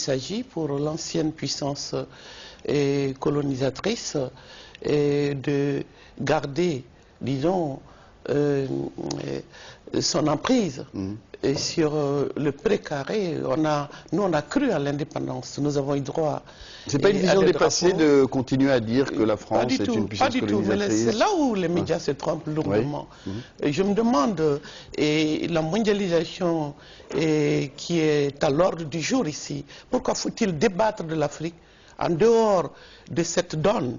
s'agit pour l'ancienne puissance colonisatrice de garder, disons, son emprise sur le précaré. Nous, on a cru à l'indépendance. Nous avons eu droit. C'est pas une vision dépassée de continuer à dire que la France est une puissance colonisatrice? Pas du tout, mais c'est là où les médias se trompent lourdement. Et je me demande, la mondialisation qui est à l'ordre du jour ici, pourquoi faut-il débattre de l'Afrique en dehors de cette donne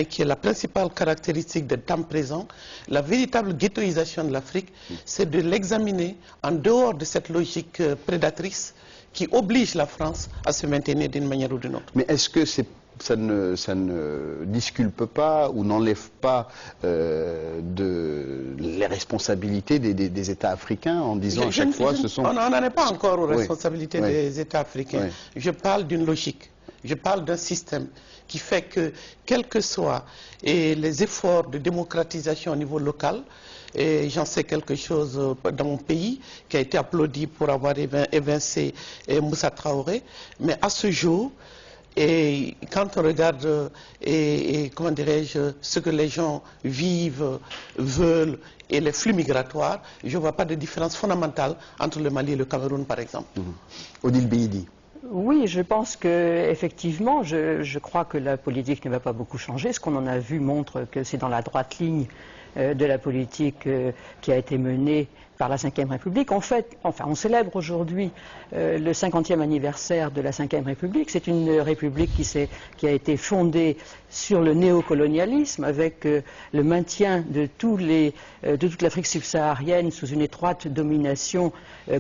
qui est la principale caractéristique des temps présents? La véritable ghettoisation de l'Afrique, c'est de l'examiner en dehors de cette logique prédatrice qui oblige la France à se maintenir d'une manière ou d'une autre. Mais est-ce que ça ne disculpe pas ou n'enlève pas les responsabilités des États africains en disant à chaque fois ce sont... On n'en est pas encore aux responsabilités des États africains. Je parle d'une logique. Je parle d'un système qui fait que, quels que soient les efforts de démocratisation au niveau local, et j'en sais quelque chose dans mon pays, qui a été applaudi pour avoir évincé Moussa Traoré, mais à ce jour, et quand on regarde, comment dirais-je, ce que les gens vivent, veulent, et les flux migratoires, je ne vois pas de différence fondamentale entre le Mali et le Cameroun, par exemple. Odile Beyidi. Oui, je pense qu'effectivement, je crois que la politique ne va pas beaucoup changer. Ce qu'on en a vu montre que c'est dans la droite ligne de la politique qui a été menée par la Ve République. En fait, on célèbre aujourd'hui le 50e anniversaire de la Ve République. C'est une république qui a été fondée sur le néocolonialisme, avec le maintien de toute l'Afrique subsaharienne sous une étroite domination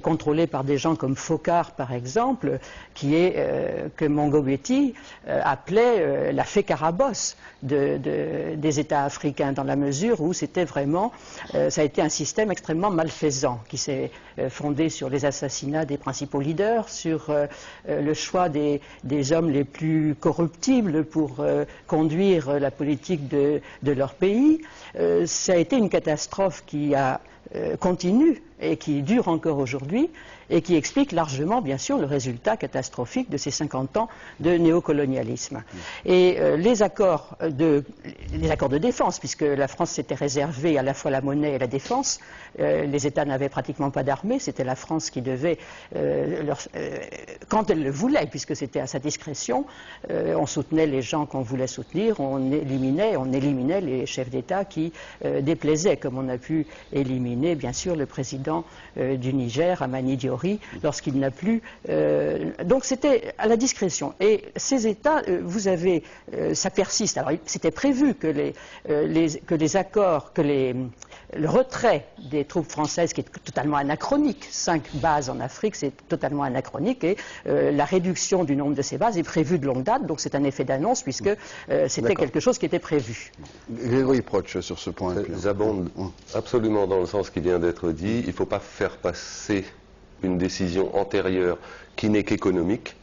contrôlée par des gens comme Foccart, par exemple, que Mongo-Betty appelait la fée Carabosse des États africains, dans la mesure où c'était vraiment, ça a été un système extrêmement malfaisant, qui s'est fondé sur les assassinats des principaux leaders, sur le choix des hommes les plus corruptibles pour conduire la politique de leur pays. Ça a été une catastrophe qui continue et qui dure encore aujourd'hui, et qui explique largement, bien sûr, le résultat catastrophique de ces 50 ans de néocolonialisme. Et les accords de défense, puisque la France s'était réservée à la fois la monnaie et la défense, les États n'avaient pratiquement pas d'armée, c'était la France qui devait, quand elle le voulait, puisque c'était à sa discrétion, on soutenait les gens qu'on voulait soutenir, on éliminait les chefs d'État qui déplaisaient, comme on a pu éliminer, bien sûr, le président du Niger, Hamani Diori, lorsqu'il n'a plus... donc c'était à la discrétion. Et ces États, ça persiste. Alors c'était prévu que le retrait des troupes françaises, qui est totalement anachronique, 5 bases en Afrique, c'est totalement anachronique, et la réduction du nombre de ces bases est prévue de longue date, donc c'est un effet d'annonce, puisque c'était quelque chose qui était prévu. Grégory Proch, sur ce point. J'abonde absolument dans le sens qui vient d'être dit. Il ne faut pas faire passer une décision antérieure qui n'est qu'économique.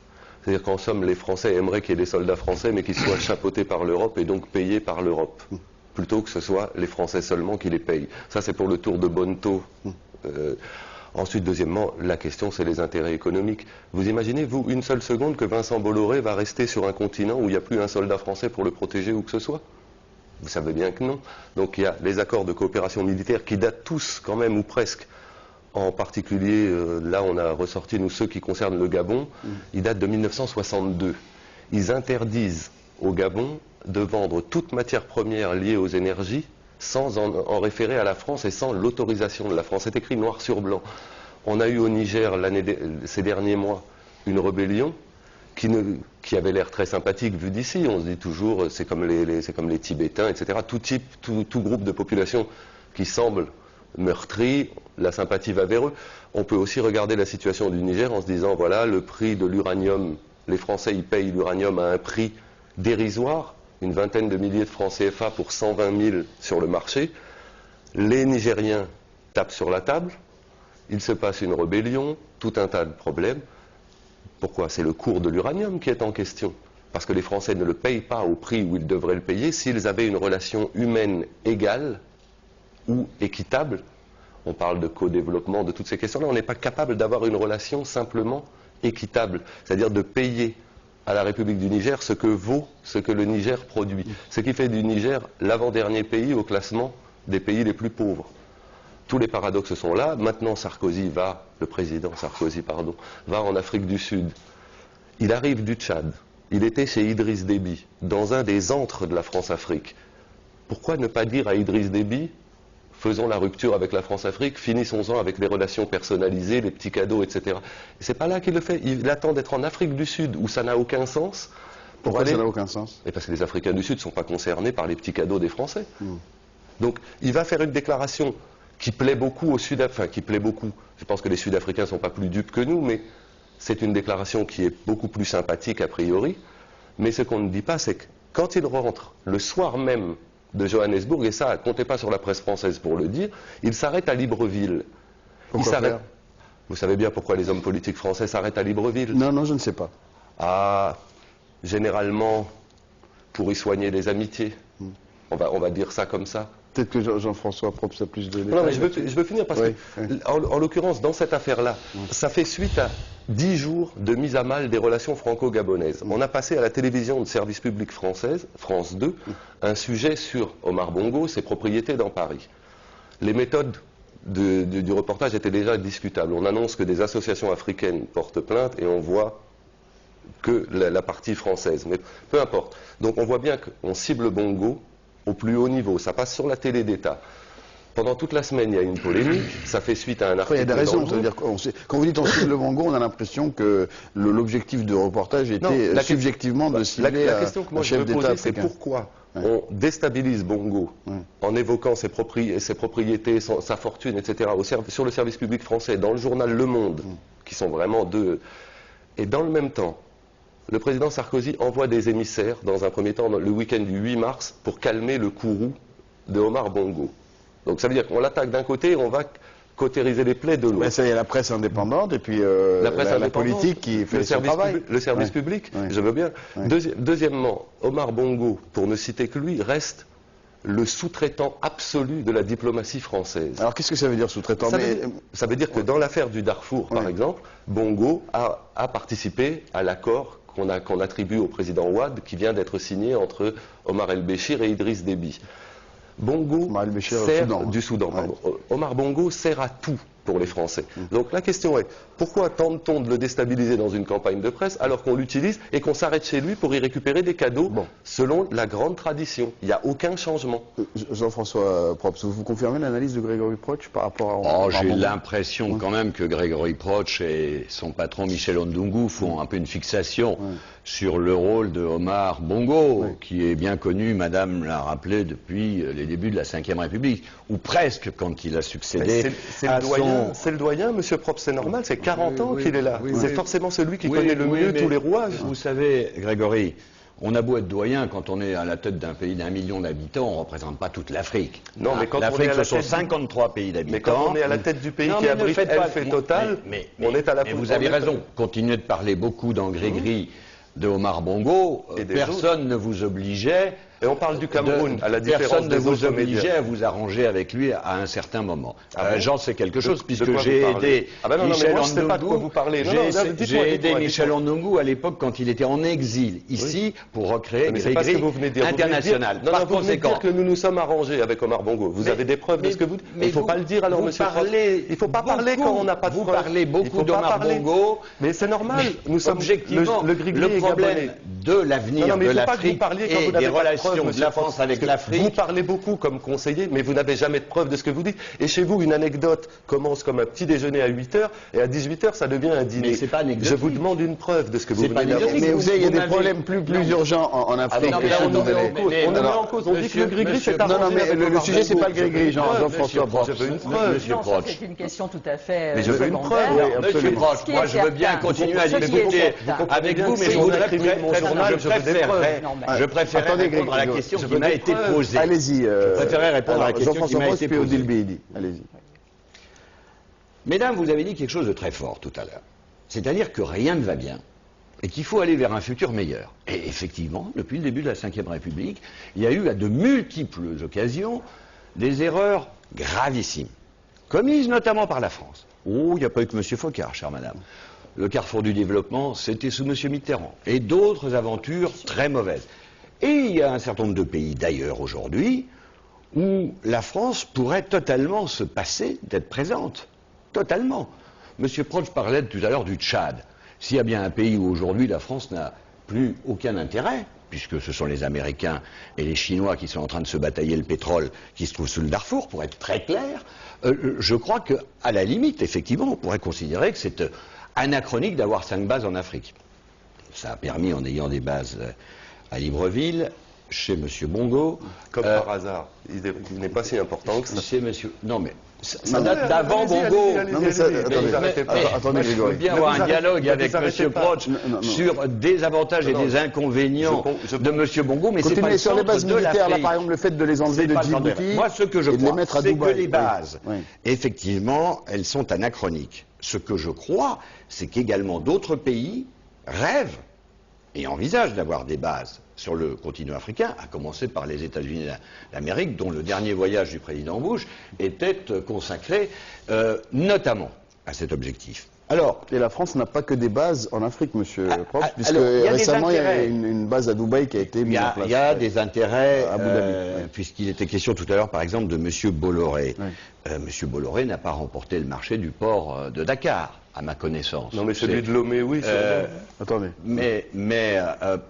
C'est-à-dire qu'en somme, les Français aimeraient qu'il y ait des soldats français, mais qui soient chapeautés par l'Europe et donc payés par l'Europe, plutôt que ce soit les Français seulement qui les payent. Ça, c'est pour le tour de Bonneto. Ensuite, deuxièmement, la question, c'est les intérêts économiques. Vous imaginez, vous, une seule seconde, que Vincent Bolloré va rester sur un continent où il n'y a plus un soldat français pour le protéger ou que ce soit? Vous savez bien que non. Donc il y a les accords de coopération militaire qui datent tous, quand même, ou presque. En particulier, là, on a ressorti, nous, ceux qui concernent le Gabon. Ils datent de 1962. Ils interdisent au Gabon de vendre toute matière première liée aux énergies sans en référer à la France et sans l'autorisation de la France. C'est écrit noir sur blanc. On a eu au Niger, ces derniers mois, une rébellion qui avait l'air très sympathique vu d'ici. On se dit toujours, c'est comme les Tibétains, etc. Tout groupe de population qui semble meurtri, la sympathie va vers eux. On peut aussi regarder la situation du Niger en se disant, voilà, le prix de l'uranium, les Français, ils payent l'uranium à un prix dérisoire, une vingtaine de milliers de francs CFA pour 120 000 sur le marché. Les Nigériens tapent sur la table, il se passe une rébellion, tout un tas de problèmes. Pourquoi? C'est le cours de l'uranium qui est en question. Parce que les Français ne le payent pas au prix où ils devraient le payer s'ils avaient une relation humaine égale ou équitable. On parle de co-développement, de toutes ces questions-là. On n'est pas capable d'avoir une relation simplement équitable, c'est-à-dire de payer à la République du Niger ce que vaut ce que le Niger produit. Ce qui fait du Niger l'avant-dernier pays au classement des pays les plus pauvres. Tous les paradoxes sont là. Maintenant, le président Sarkozy, va en Afrique du Sud. Il arrive du Tchad. Il était chez Idriss Déby, dans un des antres de la France-Afrique. Pourquoi ne pas dire à Idriss Déby, faisons la rupture avec la France-Afrique, finissons-en avec les relations personnalisées, les petits cadeaux, etc. Et c'est pas là qu'il le fait. Il attend d'être en Afrique du Sud, où ça n'a aucun sens. Pourquoi ça n'a aucun sens? Et parce que les Africains du Sud ne sont pas concernés par les petits cadeaux des Français. Donc, il va faire une déclaration qui plaît beaucoup aux Sud-Africains, qui plaît beaucoup. Je pense que les Sud-Africains ne sont pas plus dupes que nous, mais c'est une déclaration qui est beaucoup plus sympathique a priori. Mais ce qu'on ne dit pas, c'est que quand il rentre le soir même de Johannesburg, et ça, comptez pas sur la presse française pour le dire, il s'arrête à Libreville. Vous savez bien pourquoi les hommes politiques français s'arrêtent à Libreville? Non, non, je ne sais pas. Ah, généralement, pour y soigner les amitiés. On va dire ça comme ça. Peut-être que Jean-François Probst a plus de détails. Non, mais je veux finir parce que, en l'occurrence, dans cette affaire-là, ça fait suite à 10 jours de mise à mal des relations franco-gabonaises. On a passé à la télévision de service public française, France 2, un sujet sur Omar Bongo, ses propriétés dans Paris. Les méthodes du reportage étaient déjà discutables. On annonce que des associations africaines portent plainte et on voit que la partie française. Mais peu importe. Donc on voit bien qu'on cible Bongo au plus haut niveau. Ça passe sur la télé d'État. Pendant toute la semaine, il y a une polémique. Ça fait suite à un article. Il y a des raisons. C'est-à-dire quand vous dites on cible Bongo, on a l'impression que l'objectif de reportage était subjectivement de cibler la question que moi je veux poser, c'est pourquoi on déstabilise Bongo en évoquant ses propriétés, sa fortune, etc. sur le service public français, dans le journal Le Monde, qui sont vraiment deux. Et dans le même temps, le président Sarkozy envoie des émissaires, dans un premier temps, le week-end du 8 mars, pour calmer le courroux de Omar Bongo. Donc ça veut dire qu'on l'attaque d'un côté et on va cautériser les plaies de l'autre. Ça y est, la presse indépendante et puis la politique qui fait son travail. Le service public, je veux bien. Deuxièmement, Omar Bongo, pour ne citer que lui, reste le sous-traitant absolu de la diplomatie française. Alors qu'est-ce que ça veut dire sous-traitant? Ça veut dire que dans l'affaire du Darfour, par exemple, Bongo a participé à l'accord qu'on attribue au président Ouad, qui vient d'être signé entre Omar el-Béchir et Idriss Déby. Bongo Omar Bongo sert à tout pour les Français. Donc la question est, pourquoi tente-t-on de le déstabiliser dans une campagne de presse alors qu'on l'utilise et qu'on s'arrête chez lui pour y récupérer des cadeaux selon la grande tradition? Il n'y a aucun changement. Jean-François Probst, vous confirmez l'analyse de Grégory Proch par rapport à... J'ai l'impression quand même que Grégory Proch et son patron Michel Ondungu font un peu une fixation sur le rôle de Omar Bongo, qui est bien connu, madame l'a rappelé, depuis les débuts de la Ve République, ou presque quand il a succédé à son... C'est le doyen, monsieur Probst, c'est normal, c'est 40 ans qu'il est là. C'est forcément celui qui connaît le mieux tous les rouages. Vous savez, Grégory, on a beau être doyen, quand on est à la tête d'un pays d'1 million d'habitants, on ne représente pas toute l'Afrique. Non, mais quand l'Afrique, ce sont 53 pays d'habitants. Mais quand on est à la tête du pays qui abrite Elf et Total, on est à la... Mais vous avez raison, continuez de parler beaucoup dans Grégory de Omar Bongo, personne ne vous obligeait... Et on parle du Cameroun, à la différence personne ne des vous autres obligeait médias. à vous arranger avec lui à un certain moment. J'en sais quelque chose, puisque j'ai aidé Michel Ondungu. J'ai aidé Michel Ondungu à l'époque quand il était en exil, ici, pour recréer Grégory International. Par conséquent, vous venez dire que nous nous sommes arrangés avec Omar Bongo. Vous avez des preuves de ce que vous dites. Il ne faut pas le dire alors, monsieur Probst. Il ne faut pas parler quand on n'a pas de preuves. Vous parlez beaucoup d'Omar Bongo. Mais c'est normal. Nous sommes objectivement le problème de l'avenir de l'Afrique et des relations de la France avec l'Afrique. Vous parlez beaucoup comme conseiller, mais vous n'avez jamais de preuve de ce que vous dites. Et chez vous, une anecdote commence comme un petit déjeuner à 8h, et à 18h, ça devient un dîner. Mais c'est pas anecdotique. Je vous demande une preuve de ce que vous venez d'avoir. Mais vous savez, il y a des problèmes plus urgents en Afrique. On nous met en cause. On dit que le gris-gris, c'est Non, non, mais le sujet, c'est pas le gris-gris, Jean-François Probst. Je veux une preuve. C'est une question tout à fait... Mais je veux une preuve. Monsieur Probst, moi je veux bien continuer à discuter avec vous, mais je préférerais répondre à la question qui m'a été posée. Allez-y. Je préférais répondre à la question qui m'a été posée. Allez-y. Mesdames, vous avez dit quelque chose de très fort tout à l'heure. C'est-à-dire que rien ne va bien et qu'il faut aller vers un futur meilleur. Et effectivement, depuis le début de la Ve République, il y a eu à de multiples occasions des erreurs gravissimes, commises notamment par la France. Oh, il n'y a pas eu que M. Focard, chère madame. le carrefour du développement, c'était sous M. Mitterrand. Et d'autres aventures très mauvaises. Et il y a un certain nombre de pays d'ailleurs aujourd'hui où la France pourrait totalement se passer d'être présente. Totalement. M. Proch parlait tout à l'heure du Tchad. S'il y a bien un pays où aujourd'hui la France n'a plus aucun intérêt, puisque ce sont les Américains et les Chinois qui sont en train de se batailler le pétrole qui se trouve sous le Darfour, pour être très clair, je crois qu'à la limite, effectivement, on pourrait considérer que c'est anachronique d'avoir 5 bases en Afrique. Ça a permis, en ayant des bases à Libreville, chez M. Bongo... Comme par hasard, il n'est pas si important que ça. Chez M. Non mais... Ça date d'avant Bongo. Non mais attendez, je veux bien avoir un dialogue avec M. Proch sur des avantages et des inconvénients de M. Bongo, mais c'est pas le sur les bases militaires, là, l'Afrique. par exemple, le fait de les enlever de Djibouti. Moi, ce que je et de les crois, mettre à c'est que Dubaï. les bases, effectivement, elles sont anachroniques. Ce que je crois, c'est qu'également d'autres pays rêvent et envisagent d'avoir des bases sur le continent africain, à commencer par les États-Unis d'Amérique, dont le dernier voyage du président Bush était consacré notamment à cet objectif. Alors, et la France n'a pas que des bases en Afrique, monsieur Proch, puisque récemment il y a une base à Dubaï qui a été mise en place. Il y a des intérêts, à Abu Dhabi, puisqu'il était question tout à l'heure, par exemple, de M. Bolloré. M. Bolloré n'a pas remporté le marché du port de Dakar, à ma connaissance. Non, mais celui de Lomé, oui. Attendez. Mais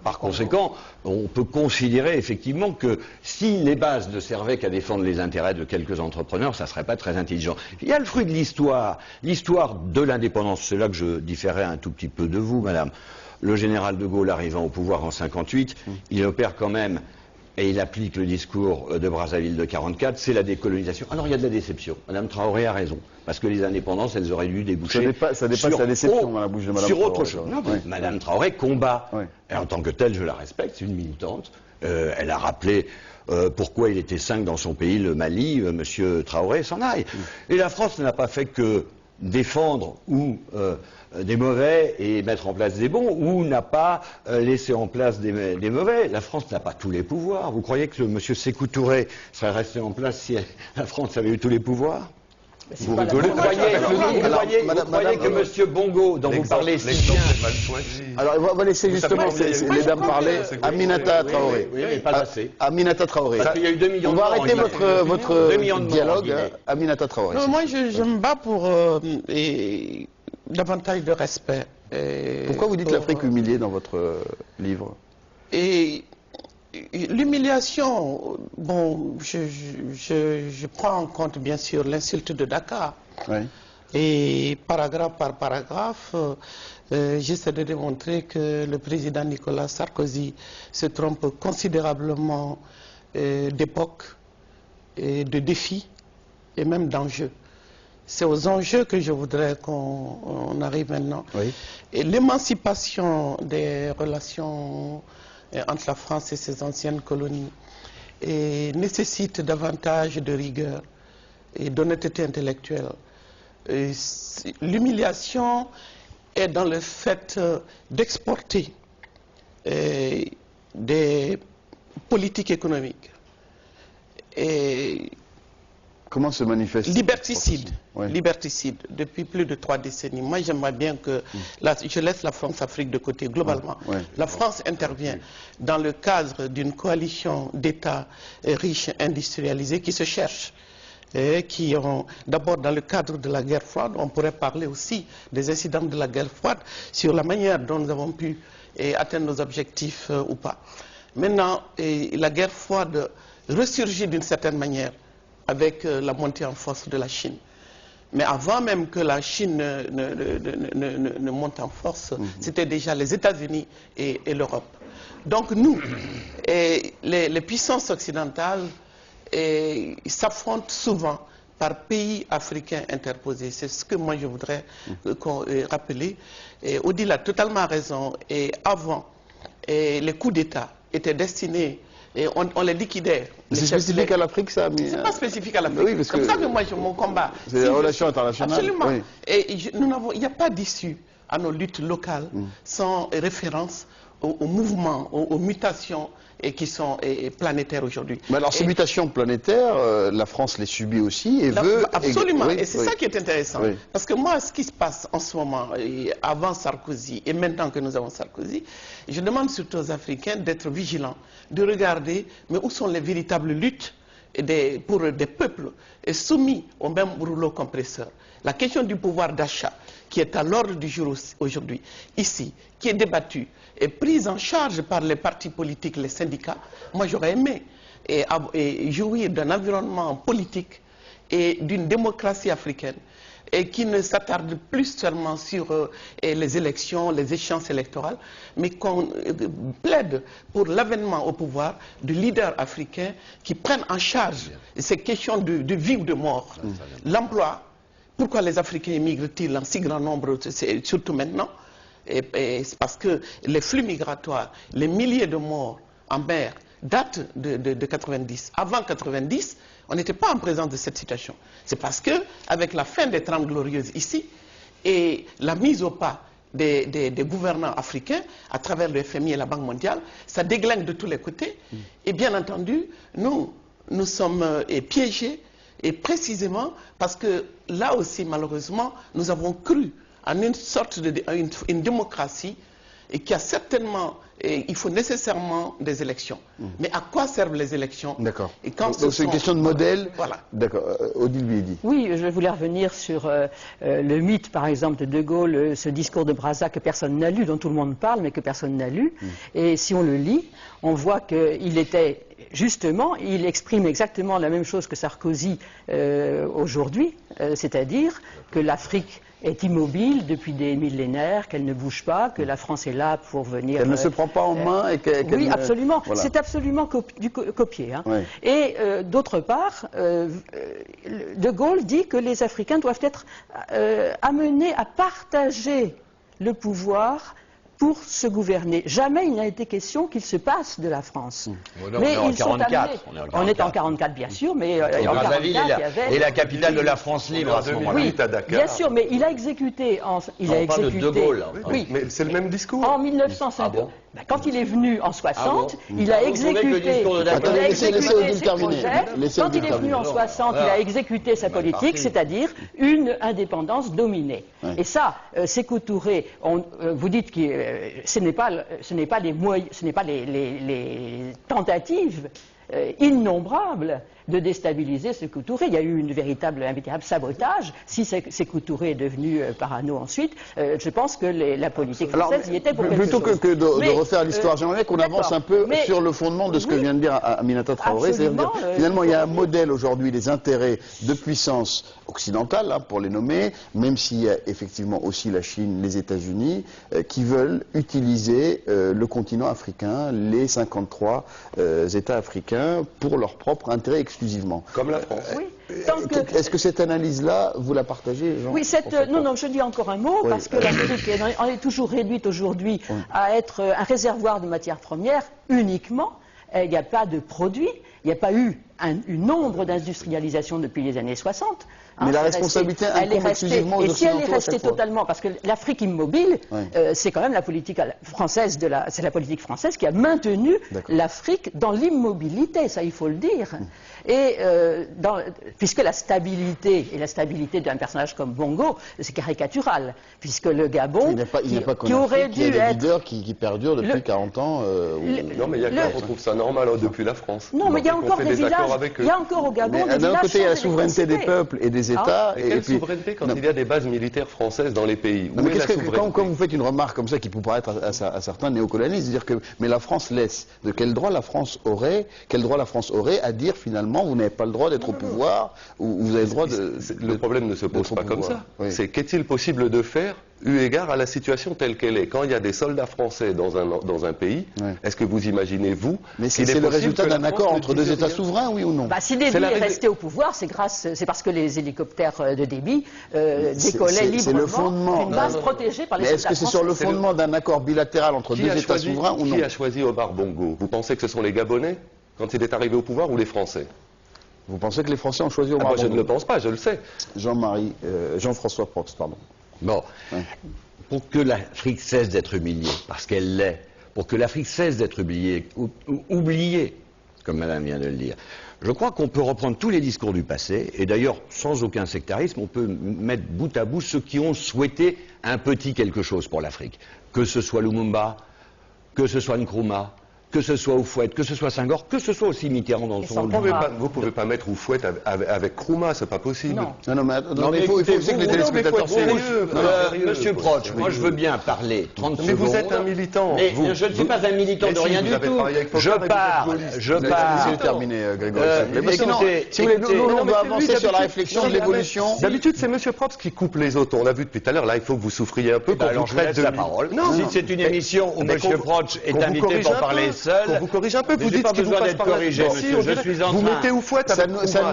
par conséquent, on peut considérer effectivement que si les bases ne servaient qu'à défendre les intérêts de quelques entrepreneurs, ça ne serait pas très intelligent. Il y a le fruit de l'histoire de l'indépendance. C'est là que je différais un tout petit peu de vous, madame. Le général de Gaulle arrivant au pouvoir en 1958, il opère quand même, et il applique le discours de Brazzaville de 1944, c'est la décolonisation. Alors il y a de la déception. Madame Traoré a raison. Parce que les indépendances, elles auraient dû déboucher ça dépasse la déception dans la bouche de Madame sur Traoré. autre chose. Non, Madame Traoré combat. Et en tant que telle, je la respecte, c'est une militante. Elle a rappelé pourquoi il était 5 dans son pays, le Mali, Monsieur Traoré s'en aille. Et la France n'a pas fait que défendre ou des mauvais et mettre en place des bons, ou n'a pas laissé en place des mauvais. La France n'a pas tous les pouvoirs. Vous croyez que M. Sékou Touré serait resté en place si la France avait eu tous les pouvoirs? Vous croyez que M. Bongo, dont vous parlez si bien... Alors, on va laisser justement les dames parler. Aminata Traoré. Oui, mais pas assez. Aminata Traoré. Parce qu'il y a eu 2 millions on de va morts arrêter votre dialogue. Aminata Traoré. Non, moi, je me bats pour davantage de respect. Pourquoi vous dites l'Afrique humiliée dans votre livre? Et l'humiliation, bon, je prends en compte bien sûr l'insulte de Dakar. Et paragraphe par paragraphe, j'essaie de démontrer que le président Nicolas Sarkozy se trompe considérablement d'époque, et de défis et même d'enjeux. C'est aux enjeux que je voudrais qu'on arrive maintenant. Et l'émancipation des relations entre la France et ses anciennes colonies nécessite davantage de rigueur et d'honnêteté intellectuelle. L'humiliation est dans le fait d'exporter des politiques économiques et comment se manifeste liberticide, liberticide depuis plus de 3 décennies. Moi, j'aimerais bien que je laisse la France-Afrique de côté globalement. La France intervient dans le cadre d'une coalition d'États riches, industrialisés qui se cherchent. Et qui ont, d'abord dans le cadre de la guerre froide, on pourrait parler aussi des incidents de la guerre froide sur la manière dont nous avons pu atteindre nos objectifs ou pas. Maintenant, la guerre froide ressurgit d'une certaine manière avec la montée en force de la Chine. Mais avant même que la Chine ne monte en force, c'était déjà les États-Unis et l'Europe. Donc nous, les puissances occidentales, s'affrontent souvent par pays africains interposés. C'est ce que moi je voudrais rappeler. Odile a totalement raison. Et avant, les coups d'État étaient destinés, et on les liquidait. C'est spécifique à l'Afrique, ça? C'est pas spécifique à l'Afrique. Oui, c'est comme ça que moi, mon combat. C'est les relations internationales. Absolument. Et il n'y a pas d'issue à nos luttes locales sans référence aux mouvements, aux mutations et qui sont planétaires aujourd'hui. Mais alors ces mutations planétaires, la France les subit aussi et veut... Absolument, et c'est ça qui est intéressant. Oui. Parce que moi, ce qui se passe en ce moment, avant Sarkozy et maintenant que nous avons Sarkozy, je demande surtout aux Africains d'être vigilants, de regarder mais où sont les véritables luttes pour des peuples soumis au même rouleau compresseur. La question du pouvoir d'achat, qui est à l'ordre du jour aujourd'hui, ici, qui est débattue, est prise en charge par les partis politiques, les syndicats. Moi, j'aurais aimé jouir d'un environnement politique et d'une démocratie africaine et qui ne s'attarde plus seulement sur les élections, les échéances électorales, mais qu'on plaide pour l'avènement au pouvoir de leaders africains qui prennent en charge ces questions de vie ou de mort. L'emploi, pourquoi les Africains émigrent-ils en si grand nombre, surtout maintenant? C'est parce que les flux migratoires, les milliers de morts en mer datent de 90. Avant 90, on n'était pas en présence de cette situation. C'est parce que, avec la fin des 30 glorieuses ici et la mise au pas des gouvernants africains à travers le FMI et la Banque mondiale, ça déglingue de tous les côtés. Et bien entendu, nous sommes piégés, et précisément parce que là aussi, malheureusement, nous avons cru en une sorte une démocratie et qui a certainement, il faut nécessairement des élections. Mais à quoi servent les élections? D'accord. Donc c'est une question de modèle. Voilà. D'accord. Odile Biedi. Oui, je voulais revenir sur le mythe, par exemple, de Gaulle, ce discours de Brazza que personne n'a lu, dont tout le monde parle, mais que personne n'a lu. Et si on le lit, on voit qu'il était... Justement, il exprime exactement la même chose que Sarkozy aujourd'hui, c'est-à-dire que l'Afrique est immobile depuis des millénaires, qu'elle ne bouge pas, que la France est là pour venir... Elle ne se prend pas en main et qu'elle... Oui, absolument. Voilà. C'est absolument copié. Hein. Oui. Et d'autre part, De Gaulle dit que les Africains doivent être amenés à partager le pouvoir pour se gouverner. Jamais il n'a été question qu'il se passe de la France. Mais on est en 44. On est en 44, bien sûr, mais en 44, il y avait... Et la capitale de la France libre à ce moment-là. Oui, bien sûr, mais il a exécuté... On parle de De Gaulle. Oui, mais c'est le même discours. En 1950. Quand il est venu en 60, il a exécuté ses projets. Quand il est venu en 60, il a exécuté sa politique, c'est-à-dire une indépendance dominée. Et ça, Sékou Touré, vous dites que ce n'est pas les tentatives innombrables de déstabiliser Sékou Touré. Il y a eu un véritable sabotage. Si Sékou Touré est devenu parano ensuite, je pense que la politique française y était pour quelque chose. Plutôt que de refaire l'histoire, j'aimerais qu'on avance un peu sur le fondement de ce que vient de dire Aminata Traoré. C'est-à-dire, finalement, il y a un modèle aujourd'hui des intérêts de puissance occidentale, hein, pour les nommer, même s'il y a effectivement aussi la Chine, les États-Unis, qui veulent utiliser le continent africain, les 53 États africains, pour leur propre intérêt exclusivement. Comme la France. Oui. Est-ce que cette analyse-là, vous la partagez, Jean? Oui, non, je dis encore un mot, parce que l'Afrique est toujours réduite aujourd'hui à être un réservoir de matières premières uniquement. Il n'y a pas de produits, il n'y a pas eu une ombre d'industrialisation depuis les années 60. Mais la responsabilité incombe exclusivement aux Occidentaux. Et si elle est restée totalement, parce que l'Afrique immobile, c'est quand même la politique française c'est la politique française qui a maintenu l'Afrique dans l'immobilité, ça il faut le dire. Et puisque la stabilité d'un personnage comme Bongo, c'est caricatural, puisque le Gabon, qui aurait dû être... Il y a des leaders qui perdurent depuis 40 ans. Non, mais il y a qu'on retrouve ça normal depuis la France. Non, mais il y a encore des villages, il y a encore au Gabon des villages. D'un côté, il y a la souveraineté des peuples et des États. Et quelle souveraineté quand il y a des bases militaires françaises dans les pays? Quand vous faites une remarque comme ça, qui peut paraître à certains néocolonialistes, dire que mais la France laisse, de quel droit la France aurait à dire finalement vous n'avez pas le droit d'être au pouvoir, ou vous avez le droit de... Le problème ne se pose pas comme ça. C'est qu'est-il possible de faire eu égard à la situation telle qu'elle est? Quand il y a des soldats français dans un pays, est-ce que vous imaginez, vous... Mais c'est le résultat d'un accord entre deux États souverains, oui ou non? Si Déby est resté au pouvoir, c'est parce que les hélicoptères de Déby décollaient librement d'une base protégée par les soldats français. Mais est-ce que c'est sur le fondement d'un accord bilatéral entre deux États souverains ou non? Qui a choisi Omar Bongo? Vous pensez que ce sont les Gabonais, quand il est arrivé au pouvoir, ou les Français? Vous pensez que les Français ont choisi Omar Bongo? Je ne le pense pas, je le sais. Jean-François Prost, pardon. Bon, pour que l'Afrique cesse d'être humiliée, parce qu'elle l'est, pour que l'Afrique cesse d'être oubliée, comme Madame vient de le dire. Je crois qu'on peut reprendre tous les discours du passé, et d'ailleurs, sans aucun sectarisme, on peut mettre bout à bout ceux qui ont souhaité un petit quelque chose pour l'Afrique. Que ce soit Lumumba, que ce soit Nkrumah, que ce soit Houphouët, que ce soit Senghor, que ce soit aussi Mitterrand dans son... Vous pouvez pas mettre Houphouët avec Nkrumah, c'est pas possible. Non, mais il faut aussi que les téléspectateurs sérieux. Monsieur Proch, moi je veux bien parler 30 secondes. Mais vous êtes un militant. Mais je ne suis pas un militant de rien du tout. Je parle. C'est terminé, Grégory. Mais sinon, si vous voulez, nous on doit avancer sur la réflexion de l'évolution. D'habitude, c'est Monsieur Probst qui coupe les autres. On l'a vu depuis tout à l'heure. Là, il faut que vous souffriez un peu. Alors je vous laisse la parole. Si c'est une émission où Monsieur Proch est invité pour parler seul, vous corrigez un peu, vous dites qu'il vous passe par corrigé, monsieur. Je suis en train. Vous mettez Houphouët avec ça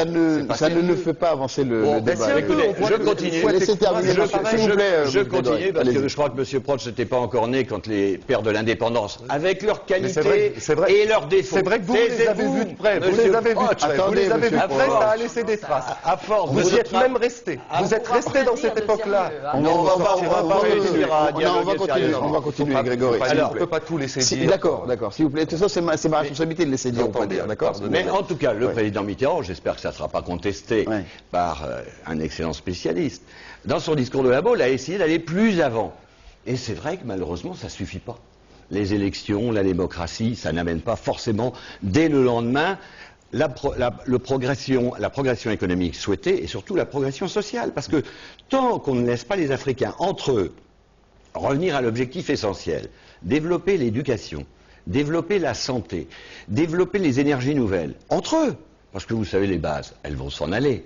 ne fait pas avancer le débat. Écoutez, je continue. Laissez terminer, s'il vous plaît. Je continue parce que je crois que M. Proch n'était pas encore né quand les pères de l'indépendance, avec leurs qualités et leurs défauts. C'est vrai que vous les avez vus de près. Vous les avez vus de près. Vous les avez vus de près, ça a laissé des traces. À force, vous y êtes même resté. Vous êtes resté dans cette époque-là. On va continuer, Grégory. Alors, on ne peut pas tout laisser dire. D'accord, s'il vous plaît. Tout ça, c'est ma responsabilité de laisser dire, on peut dire, d'accord. Mais en tout cas, le président Mitterrand, j'espère que ça ne sera pas contesté par un excellent spécialiste, dans son discours de la Baule, a essayé d'aller plus avant. Et c'est vrai que malheureusement, ça ne suffit pas. Les élections, la démocratie, ça n'amène pas forcément, dès le lendemain, la progression économique souhaitée et surtout la progression sociale. Parce que tant qu'on ne laisse pas les Africains, entre eux, revenir à l'objectif essentiel, développer l'éducation, développer la santé, développer les énergies nouvelles, entre eux, parce que vous savez, les bases, elles vont s'en aller.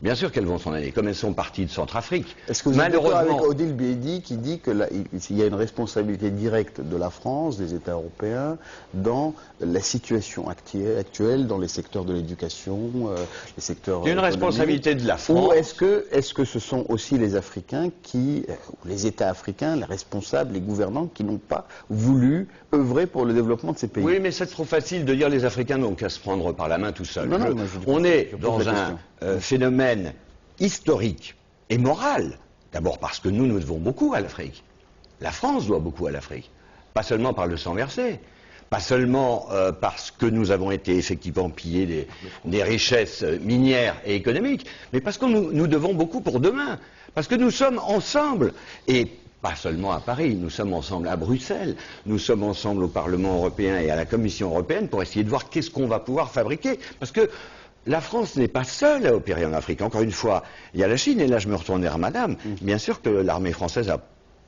Bien sûr qu'elles vont s'en aller, comme elles sont parties de Centrafrique. Est-ce que vous êtes d'accord avec Odile Biedi qui dit qu'il y a une responsabilité directe de la France, des États européens, dans la situation actuelle, dans les secteurs de l'éducation, les secteurs... Il y a une responsabilité de la France. Ou est-ce que ce sont aussi les Africains ou les États africains, les responsables, les gouvernants, qui n'ont pas voulu œuvrer pour le développement de ces pays? Oui, mais c'est trop facile de dire les Africains n'ont qu'à se prendre par la main tout seuls. On est dans un phénomène historique et moral, d'abord parce que nous devons beaucoup à l'Afrique. La France doit beaucoup à l'Afrique, pas seulement par le sang versé, pas seulement parce que nous avons été effectivement pillés des richesses minières et économiques, mais parce que nous devons beaucoup pour demain, parce que nous sommes ensemble, et pas seulement à Paris, nous sommes ensemble à Bruxelles, nous sommes ensemble au Parlement européen et à la Commission européenne pour essayer de voir qu'est-ce qu'on va pouvoir fabriquer, parce que la France n'est pas seule à opérer en Afrique. Encore une fois, il y a la Chine, et là je me retourne vers Madame. Bien sûr que l'armée française a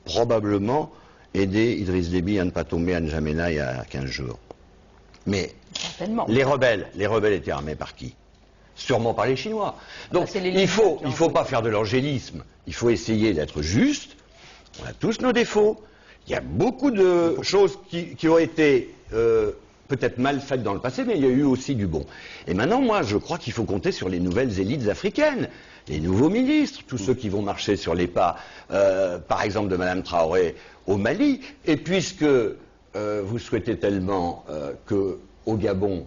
probablement aidé Idriss Déby à ne pas tomber à N'Djamena il y a 15 jours. Mais les rebelles étaient armés par qui? Sûrement par les Chinois. Donc il faut pas faire de l'angélisme, il faut essayer d'être juste. On a tous nos défauts. Il y a beaucoup de choses qui ont été... peut-être mal faites dans le passé, mais il y a eu aussi du bon. Et maintenant, moi, je crois qu'il faut compter sur les nouvelles élites africaines, les nouveaux ministres, tous ceux qui vont marcher sur les pas, par exemple, de Madame Traoré au Mali. Et puisque vous souhaitez tellement qu'au Gabon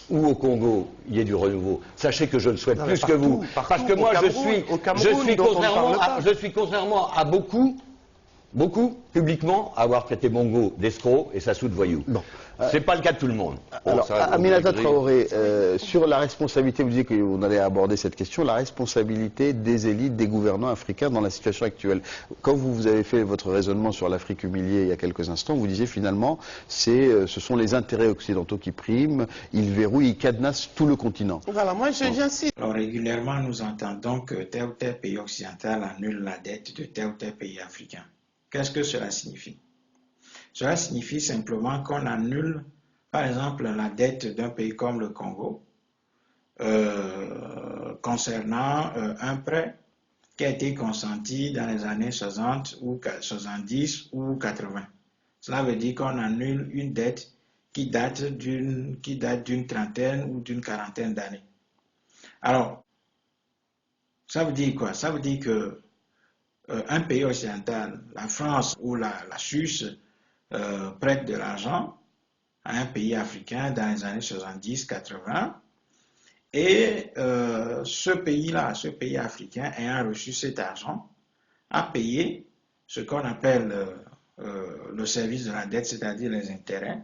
ou au Congo, il y ait du renouveau, sachez que je le souhaite plus que vous. Parce que moi, je suis contrairement à beaucoup, publiquement, avoir traité Bongo d'escroc et Sassou de voyou. C'est pas le cas de tout le monde. Alors, Aminata Traoré, sur la responsabilité, vous disiez qu'on allait aborder cette question, la responsabilité des élites, des gouvernants africains dans la situation actuelle. Quand vous avez fait votre raisonnement sur l'Afrique humiliée il y a quelques instants, vous disiez finalement, ce sont les intérêts occidentaux qui priment, ils verrouillent, ils cadenassent tout le continent. Voilà, moi j'insiste. Alors régulièrement, nous entendons que tel ou tel pays occidental annule la dette de tel ou tel pays africain. Qu'est-ce que cela signifie? Cela signifie simplement qu'on annule, par exemple, la dette d'un pays comme le Congo concernant un prêt qui a été consenti dans les années 60 ou 70 ou 80. Cela veut dire qu'on annule une dette qui date d'une trentaine ou d'une quarantaine d'années. Alors, ça veut dire quoi? Ça veut dire que un pays occidental, la France ou la Suisse, prête de l'argent à un pays africain dans les années 70-80 et ce pays-là, ce pays africain ayant reçu cet argent, a payé ce qu'on appelle le service de la dette, c'est-à-dire les intérêts,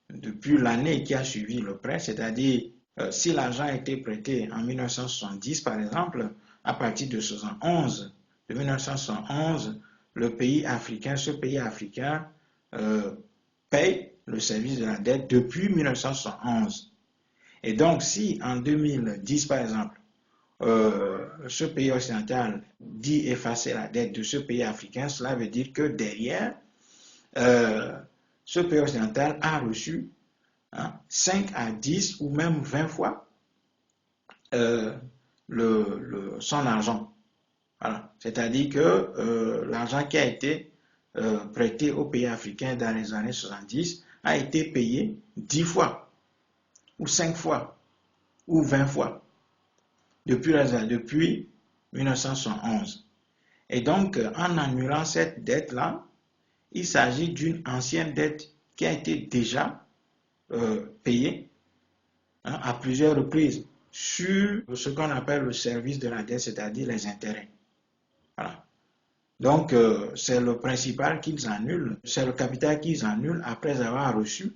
depuis l'année qui a suivi le prêt, c'est-à-dire si l'argent a été prêté en 1970, par exemple, à partir de 1971, le pays africain, ce pays africain paye le service de la dette depuis 1971. Et donc, si en 2010, par exemple, ce pays occidental dit effacer la dette de ce pays africain, cela veut dire que derrière, ce pays occidental a reçu 5 à 10 ou même 20 fois son argent. Voilà. C'est-à-dire que l'argent qui a été prêté aux pays africains dans les années 70 a été payé 10 fois, ou 5 fois, ou 20 fois, depuis 1971. Et donc, en annulant cette dette-là, il s'agit d'une ancienne dette qui a été déjà payée à plusieurs reprises sur ce qu'on appelle le service de la dette, c'est-à-dire les intérêts. Voilà. Donc, c'est le principal qu'ils annulent, c'est le capital qu'ils annulent après avoir reçu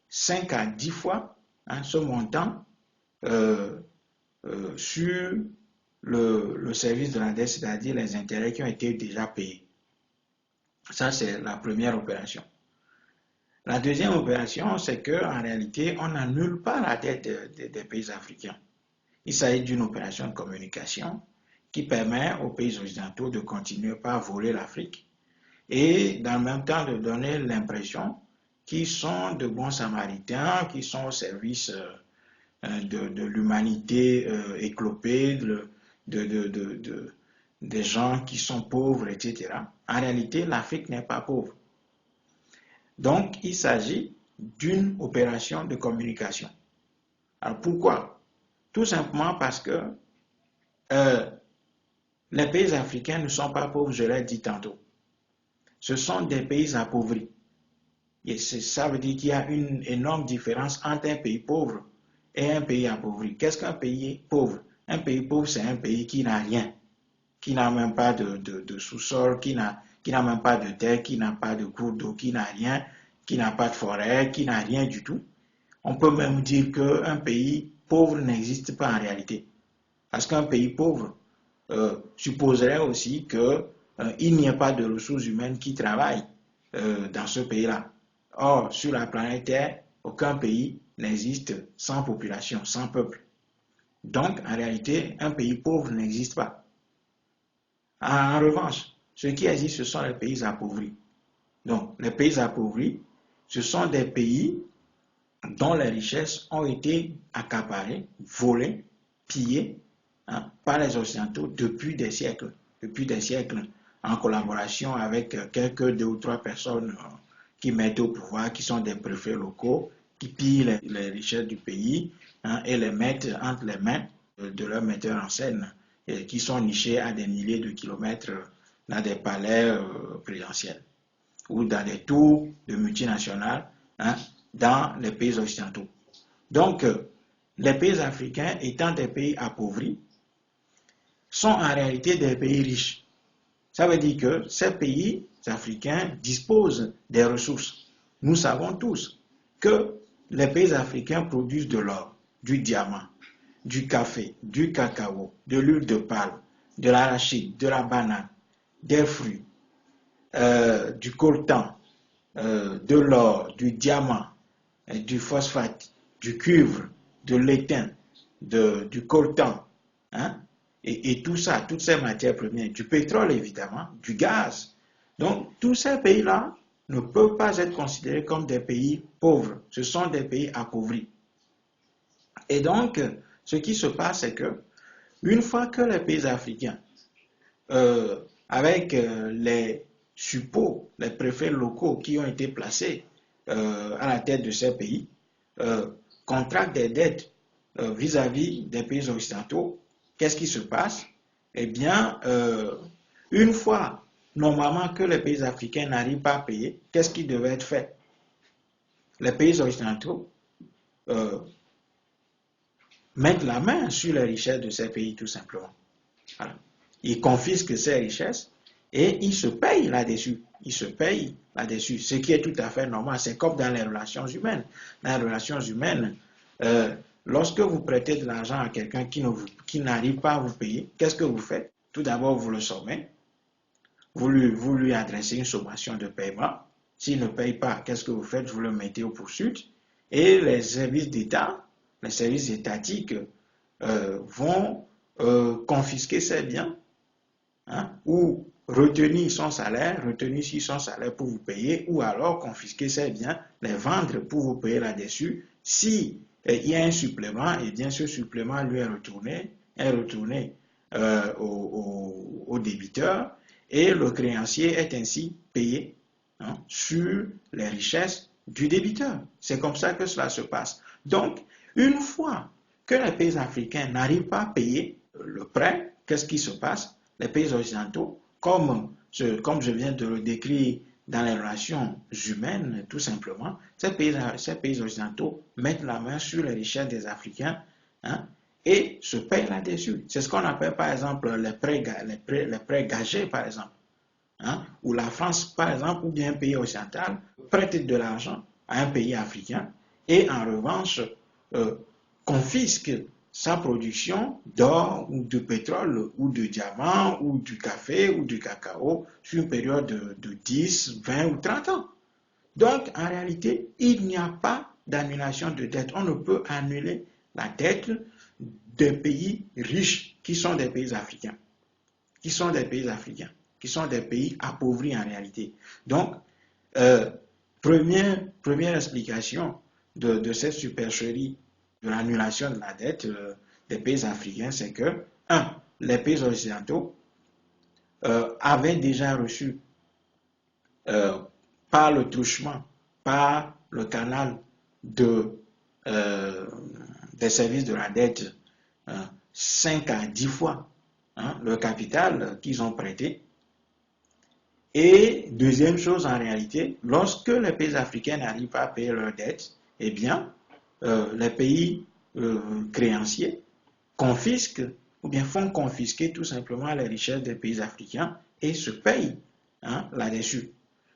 5 à 10 fois ce montant sur le service de la dette, c'est-à-dire les intérêts qui ont été déjà payés. Ça, c'est la première opération. La deuxième opération, c'est qu'en réalité, on n'annule pas la dette des pays africains. Il s'agit d'une opération de communication qui permet aux pays occidentaux de continuer par voler l'Afrique et dans le même temps de donner l'impression qu'ils sont de bons samaritains, qu'ils sont au service de l'humanité éclopée, des gens qui sont pauvres, etc. En réalité, l'Afrique n'est pas pauvre. Donc, il s'agit d'une opération de communication. Alors, pourquoi? Tout simplement parce que les pays africains ne sont pas pauvres, je l'ai dit tantôt. Ce sont des pays appauvris. Et ça veut dire qu'il y a une énorme différence entre un pays pauvre et un pays appauvri. Qu'est-ce qu'un pays pauvre? Un pays pauvre, c'est un pays qui n'a rien, qui n'a même pas de sous-sol, qui n'a même pas de terre, qui n'a pas de cours d'eau, qui n'a rien, qui n'a pas de forêt, qui n'a rien du tout. On peut même dire qu'un pays pauvre n'existe pas en réalité. Parce qu'un pays pauvre supposerait aussi qu'il n'y ait pas de ressources humaines qui travaillent dans ce pays-là. Or, sur la planète Terre, aucun pays n'existe sans population, sans peuple. Donc, en réalité, un pays pauvre n'existe pas. En revanche, ce qui existe, ce sont les pays appauvris. Donc, les pays appauvris, ce sont des pays dont les richesses ont été accaparées, volées, pillées par les Occidentaux depuis des siècles, en collaboration avec quelques 2 ou 3 personnes qui mettent au pouvoir, qui sont des préfets locaux, qui pillent les richesses du pays et les mettent entre les mains de leurs metteurs en scène, qui sont nichés à des milliers de kilomètres dans des palais présidentiels ou dans des tours de multinationales dans les pays occidentaux. Donc, les pays africains étant des pays appauvris, sont en réalité des pays riches. Ça veut dire que ces pays africains disposent des ressources. Nous savons tous que les pays africains produisent de l'or, du diamant, du café, du cacao, de l'huile de palme, de l'arachide, de la banane, des fruits, du coltan, de l'or, du diamant, du phosphate, du cuivre, de l'étain, du coltan, et tout ça, toutes ces matières premières, du pétrole évidemment, du gaz. Donc tous ces pays-là ne peuvent pas être considérés comme des pays pauvres, ce sont des pays appauvris. Et donc, ce qui se passe, c'est que une fois que les pays africains, avec les suppôts, les préfets locaux qui ont été placés à la tête de ces pays, contractent des dettes vis-à-vis des pays occidentaux, qu'est-ce qui se passe? Eh bien, une fois, normalement, que les pays africains n'arrivent pas à payer, qu'est-ce qui devait être fait? Les pays occidentaux mettent la main sur les richesses de ces pays, tout simplement. Voilà. Ils confisquent ces richesses Et ils se payent là-dessus. Ils se payent là-dessus. Ce qui est tout à fait normal. C'est comme dans les relations humaines. Dans les relations humaines, lorsque vous prêtez de l'argent à quelqu'un qui n'arrive pas à vous payer, qu'est-ce que vous faites? Tout d'abord, vous le sommez. Vous lui adressez une sommation de paiement. S'il ne paye pas, qu'est-ce que vous faites? Vous le mettez aux poursuites. Et les services d'État, les services étatiques vont confisquer ses biens, hein, ou retenir son salaire pour vous payer, ou alors confisquer ses biens, les vendre pour vous payer là-dessus. Si il y a un supplément, et bien ce supplément lui est retourné au débiteur, et le créancier est ainsi payé, hein, sur les richesses du débiteur. C'est comme ça que cela se passe. Donc, une fois que les pays africains n'arrivent pas à payer le prêt, qu'est-ce qui se passe? Les pays occidentaux, comme je viens de le décrire dans les relations humaines, tout simplement, ces pays occidentaux mettent la main sur les richesses des Africains, hein, et se payent là-dessus. C'est ce qu'on appelle, par exemple, les prêts gagés, par exemple. Hein, où la France, par exemple, ou bien un pays occidental, prête de l'argent à un pays africain et en revanche confisque sa production d'or ou de pétrole ou de diamant ou du café ou du cacao sur une période de 10, 20 ou 30 ans. Donc, en réalité, il n'y a pas d'annulation de dette. On ne peut annuler la dette des pays riches qui sont des pays africains. Qui sont des pays appauvris en réalité. Donc, première explication de cette supercherie de l'annulation de la dette des pays africains, c'est que, les pays occidentaux avaient déjà reçu par le truchement, par le canal des services de la dette, 5 à 10 fois, hein, le capital qu'ils ont prêté. Et deuxième chose, en réalité, lorsque les pays africains n'arrivent pas à payer leurs dettes, eh bien, les pays créanciers confisquent ou bien font confisquer tout simplement les richesses des pays africains et se payent, hein, là-dessus.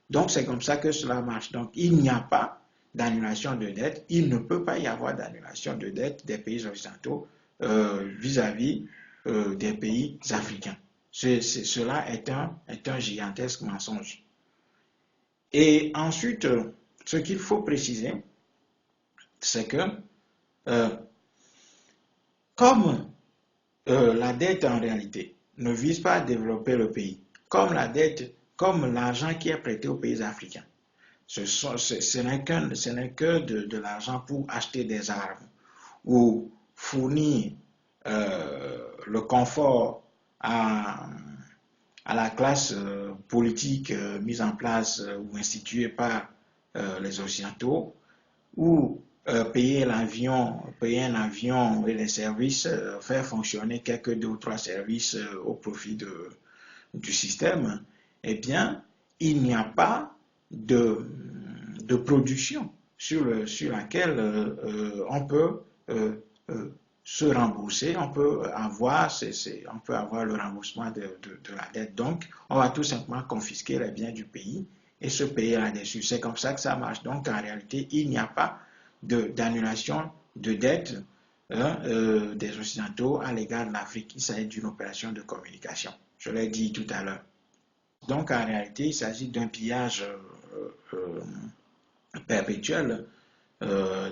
Donc, c'est comme ça que cela marche. Donc, il n'y a pas d'annulation de dette. Il ne peut pas y avoir d'annulation de dette des pays occidentaux vis-à-vis des pays africains. Cela est un gigantesque mensonge. Et ensuite, ce qu'il faut préciser, c'est que comme la dette en réalité ne vise pas à développer le pays, comme l'argent qui est prêté aux pays africains, ce n'est que de l'argent pour acheter des armes ou fournir le confort à la classe politique mise en place ou instituée par les Occidentaux, ou payer un avion et les services, faire fonctionner quelques 2 ou 3 services au profit du système, eh bien, il n'y a pas de production sur laquelle on peut se rembourser, on peut avoir le remboursement de la dette. Donc, on va tout simplement confisquer les biens du pays et se payer là-dessus. C'est comme ça que ça marche. Donc, en réalité, il n'y a pas d'annulation de dette des Occidentaux à l'égard de l'Afrique. Il s'agit d'une opération de communication. Je l'ai dit tout à l'heure. Donc, en réalité, il s'agit d'un pillage perpétuel.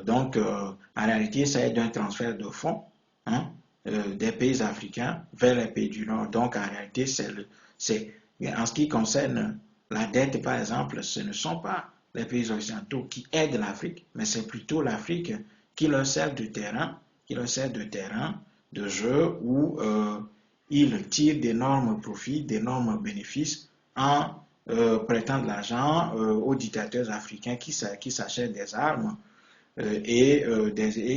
Donc, en réalité, il s'agit d'un transfert de fonds, hein, des pays africains vers les pays du Nord. Donc, en réalité, en ce qui concerne la dette, par exemple, ce ne sont pas les pays occidentaux qui aident l'Afrique, mais c'est plutôt l'Afrique qui leur sert de terrain, de jeu où ils tirent d'énormes profits, d'énormes bénéfices en prêtant de l'argent aux dictateurs africains qui s'achètent des armes et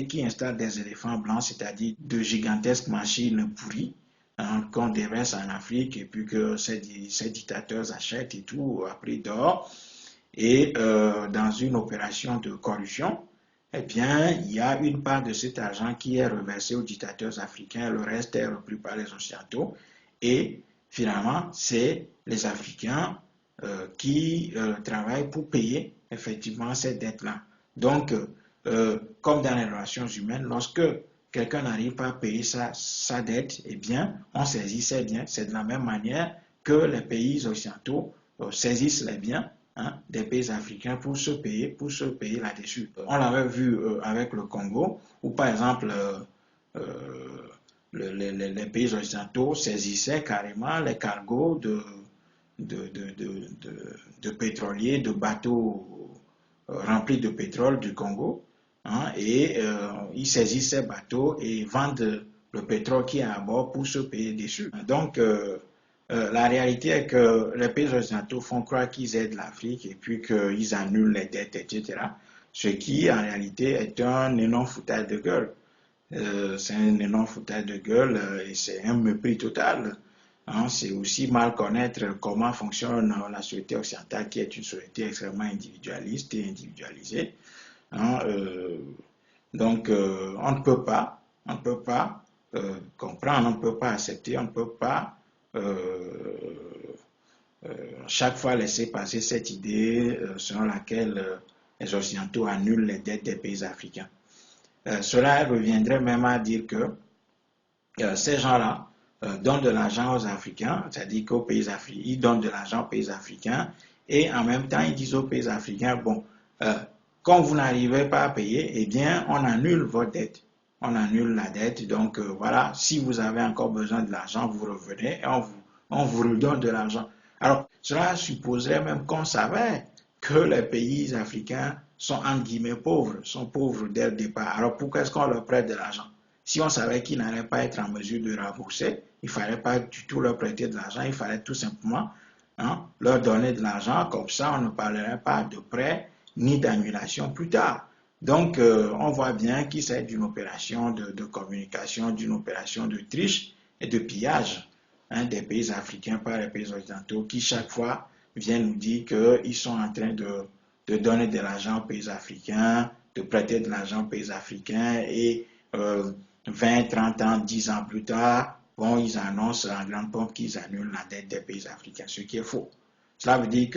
qui installent des éléphants blancs, c'est-à-dire de gigantesques machines pourries, hein, qu'on déverse en Afrique et puis que ces dictateurs achètent et tout à prix d'or. Et dans une opération de corruption, eh bien, il y a une part de cet argent qui est reversée aux dictateurs africains, le reste est repris par les Occidentaux. Et finalement, c'est les Africains qui travaillent pour payer effectivement cette dette-là. Donc, comme dans les relations humaines, lorsque quelqu'un n'arrive pas à payer sa dette, eh bien, on saisit ses biens. C'est de la même manière que les pays occidentaux saisissent les biens des pays africains pour se payer là-dessus. On l'avait vu avec le Congo, où par exemple, les pays occidentaux saisissaient carrément les cargos de pétroliers, de bateaux remplis de pétrole du Congo, et ils saisissent ces bateaux et vendent le pétrole qui est à bord pour se payer dessus. Donc, la réalité est que les pays occidentaux font croire qu'ils aident l'Afrique et puis qu'ils annulent les dettes, etc. Ce qui, en réalité, est un énorme foutage de gueule. C'est un énorme foutage de gueule et c'est un mépris total. C'est aussi mal connaître comment fonctionne la société occidentale, qui est une société extrêmement individualiste et individualisée. Donc, on ne peut pas comprendre, on ne peut pas accepter, on ne peut pas chaque fois laisser passer cette idée selon laquelle les Occidentaux annulent les dettes des pays africains. Cela reviendrait même à dire que ces gens-là donnent de l'argent aux Africains, c'est-à-dire qu'aux pays africains, ils donnent de l'argent aux pays africains, et en même temps, ils disent aux pays africains, bon, quand vous n'arrivez pas à payer, eh bien, on annule votre dette. On annule la dette, donc voilà, si vous avez encore besoin de l'argent, vous revenez et on vous redonne de l'argent. Alors, cela supposerait même qu'on savait que les pays africains sont, entre guillemets, pauvres, sont pauvres dès le départ. Alors, pourquoi est-ce qu'on leur prête de l'argent? Si on savait qu'ils n'allaient pas être en mesure de rembourser, il ne fallait pas du tout leur prêter de l'argent, il fallait tout simplement leur donner de l'argent, comme ça on ne parlerait pas de prêt ni d'annulation plus tard. Donc, on voit bien qu'il s'agit d'une opération de communication, d'une opération de triche et de pillage des pays africains par les pays occidentaux qui, chaque fois, viennent nous dire qu'ils sont en train de donner de l'argent aux pays africains, de prêter de l'argent aux pays africains et 20, 30 ans, 10 ans plus tard, bon, ils annoncent en grande pompe qu'ils annulent la dette des pays africains, ce qui est faux. Cela veut dire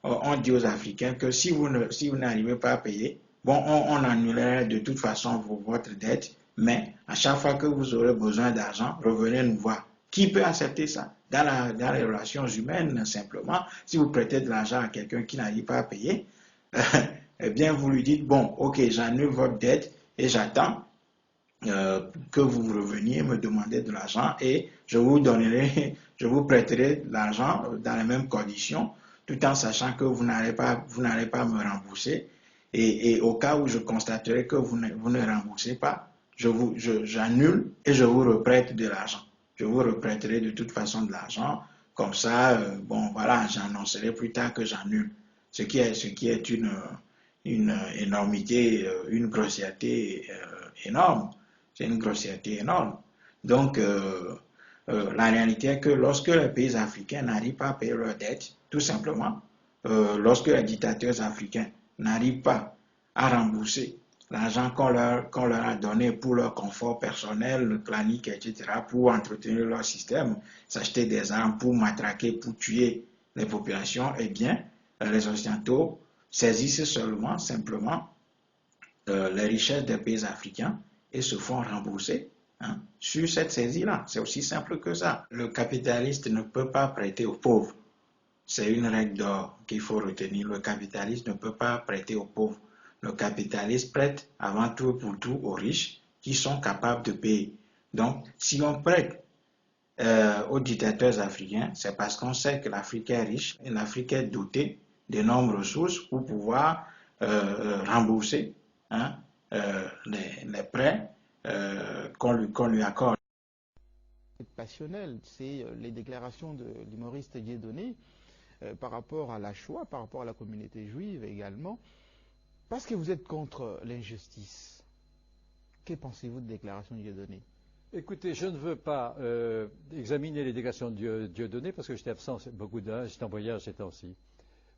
qu'on dit aux Africains que si vous n'arrivez pas à payer, bon, on annulerait de toute façon votre dette, mais à chaque fois que vous aurez besoin d'argent, revenez nous voir. Qui peut accepter ça? Dans les relations humaines, simplement, si vous prêtez de l'argent à quelqu'un qui n'arrive pas à payer, eh bien, vous lui dites, bon, ok, j'annule votre dette et j'attends que vous reveniez me demander de l'argent et je vous prêterai l'argent dans les mêmes conditions, tout en sachant que vous n'allez pas me rembourser. Et au cas où je constaterai que vous ne remboursez pas, j'annule et je vous reprête de l'argent. Je vous reprêterai de toute façon de l'argent. Comme ça, bon, voilà, j'annoncerai plus tard que j'annule. Ce qui est une énormité, une grossièreté énorme. C'est une grossièreté énorme. Donc, la réalité est que lorsque les pays africains n'arrivent pas à payer leurs dettes, tout simplement, lorsque les dictateurs africains n'arrivent pas à rembourser l'argent qu'on leur a donné pour leur confort personnel, clanique, etc., pour entretenir leur système, s'acheter des armes pour matraquer, pour tuer les populations, eh bien, les Occidentaux saisissent simplement les richesses des pays africains et se font rembourser sur cette saisie-là. C'est aussi simple que ça. Le capitaliste ne peut pas prêter aux pauvres. C'est une règle d'or qu'il faut retenir. Le capitaliste ne peut pas prêter aux pauvres. Le capitaliste prête avant tout et pour tout aux riches qui sont capables de payer. Donc, si on prête aux dictateurs africains, c'est parce qu'on sait que l'Afrique est riche et l'Afrique est dotée d'énormes ressources pour pouvoir rembourser les prêts qu'on lui accorde. Passionnel, c'est les déclarations de l'humoriste Dieudonné par rapport à la Shoah, par rapport à la communauté juive également, parce que vous êtes contre l'injustice. Que pensez-vous de déclaration de Dieudonné? Écoutez, je ne veux pas examiner les déclarations de Dieudonné parce que j'étais absent beaucoup d'heures, j'étais en voyage ces temps-ci.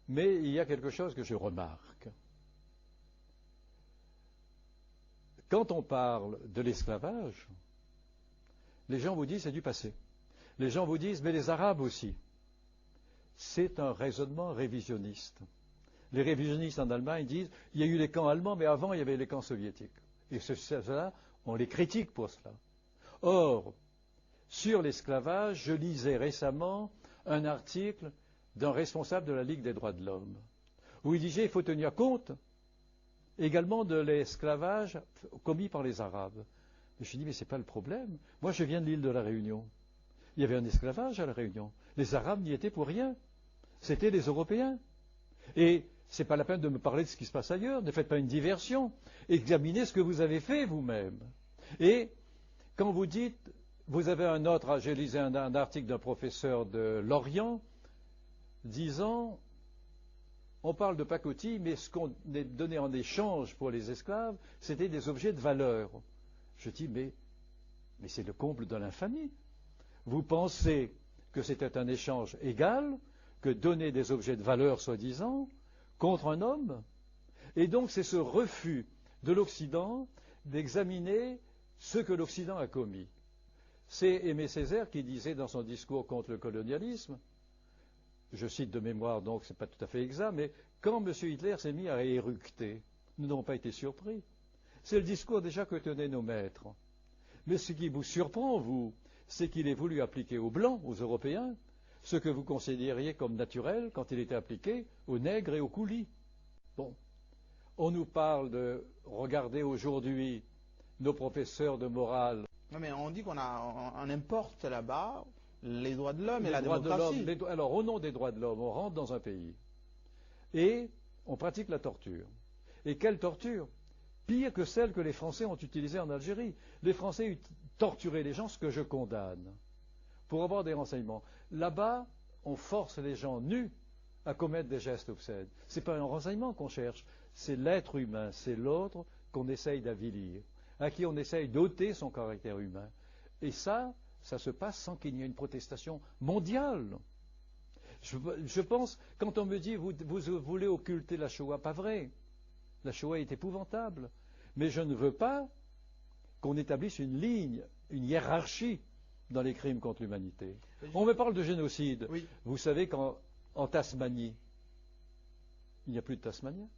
Mais il y a quelque chose que je remarque. Quand on parle de l'esclavage, les gens vous disent c'est du passé. les gens vous disent, mais les Arabes aussi. C'est un raisonnement révisionniste. Les révisionnistes en Allemagne disent, il y a eu les camps allemands, mais avant il y avait les camps soviétiques. Et cela, on les critique pour cela. Or, sur l'esclavage, je lisais récemment un article d'un responsable de la Ligue des droits de l'homme, où il disait qu'il faut tenir compte également de l'esclavage commis par les Arabes. Je me suis dit, mais ce n'est pas le problème. Moi, je viens de l'île de la Réunion. Il y avait un esclavage à la Réunion. Les Arabes n'y étaient pour rien. C'était les Européens. Et ce n'est pas la peine de me parler de ce qui se passe ailleurs. Ne faites pas une diversion. Examinez ce que vous avez fait vous-même. Et quand vous dites, vous avez un autre, j'ai lisé un article d'un professeur de Lorient disant, on parle de pacotille, mais ce qu'on est donné en échange pour les esclaves, c'était des objets de valeur. Je dis, mais c'est le comble de l'infamie. Vous pensez que c'était un échange égal, que donner des objets de valeur, soi-disant, contre un homme? Et donc c'est ce refus de l'Occident d'examiner ce que l'Occident a commis. C'est Aimé Césaire qui disait dans son discours contre le colonialisme, je cite de mémoire, donc ce n'est pas tout à fait exact, mais quand M. Hitler s'est mis à éructer, nous n'avons pas été surpris. C'est le discours déjà que tenaient nos maîtres. Mais ce qui vous surprend, vous, c'est qu'il ait voulu appliquer aux Blancs, aux Européens, ce que vous considériez comme naturel quand il était appliqué aux nègres et aux coulis. Bon, on nous parle de regarder aujourd'hui nos professeurs de morale. Non, mais on dit qu'on importe là-bas les droits de l'homme et la démocratie. Alors, au nom des droits de l'homme, on rentre dans un pays et on pratique la torture. Et quelle torture? Pire que celle que les Français ont utilisée en Algérie. Les Français torturaient les gens, ce que je condamne, pour avoir des renseignements. Là-bas, on force les gens nus à commettre des gestes obscènes. Ce n'est pas un renseignement qu'on cherche, c'est l'être humain, c'est l'autre qu'on essaye d'avilir, à qui on essaye d'ôter son caractère humain. Et ça se passe sans qu'il y ait une protestation mondiale. Je pense, quand on me dit vous voulez occulter la Shoah, pas vrai. La Shoah est épouvantable. Mais je ne veux pas qu'on établisse une ligne, une hiérarchie dans les crimes contre l'humanité. On me parle de génocide. Oui. Vous savez qu'en Tasmanie, il n'y a plus de Tasmaniens.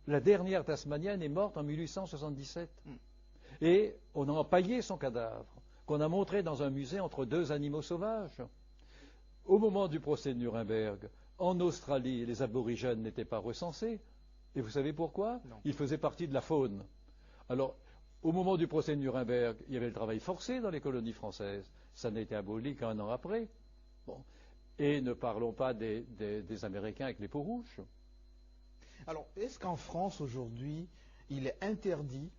La dernière Tasmanienne est morte en 1877. Et on a empaillé son cadavre, qu'on a montré dans un musée entre deux animaux sauvages. Au moment du procès de Nuremberg, en Australie, les aborigènes n'étaient pas recensés. Et vous savez pourquoi? Ils faisaient partie de la faune. Alors, au moment du procès de Nuremberg, il y avait le travail forcé dans les colonies françaises. Ça n'a été aboli qu'1 an après. Bon. Et ne parlons pas des Américains avec les peaux rouges. Alors, est-ce qu'en France, aujourd'hui, il est interdit